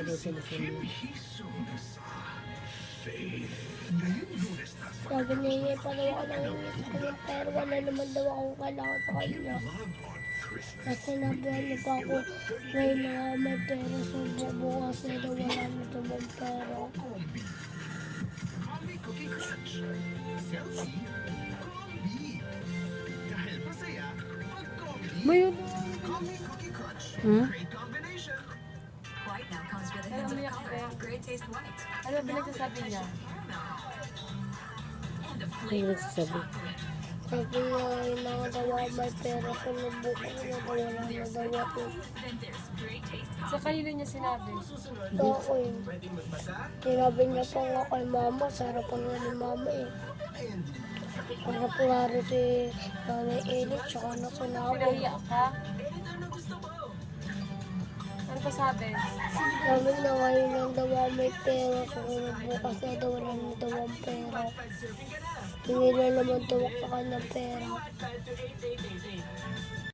daw sila sa inyo. Sabi niya, paano ako nangingi sa kanya, pero wala naman daw akong kailangan sa kanya. Kasi sinabihan niya pa ako, ngayon na nga may pera sa bukas na daw wala na daw ang pera. Mayroon. Ano umiyak ka? Ano pinagsasabi niya? Ano yung nagsasabi? Sabi niya, ngayon na nga daw ako may pera sa bukas na daw wala na daw ako. Sa kanino niya sinabi? So ako yun. Sinabi niya pa nga kay mama, sarap pa nga ni mama eh. Para pulari si Nanay Elit, tsaka na sinabi. Pinahiyak ka? Ano pa sabi? Sabi na ngayon lang daw ako may pera, so bukas na daw wala na daw ang pera. Hindi na naman daw ako sa kanyang pera.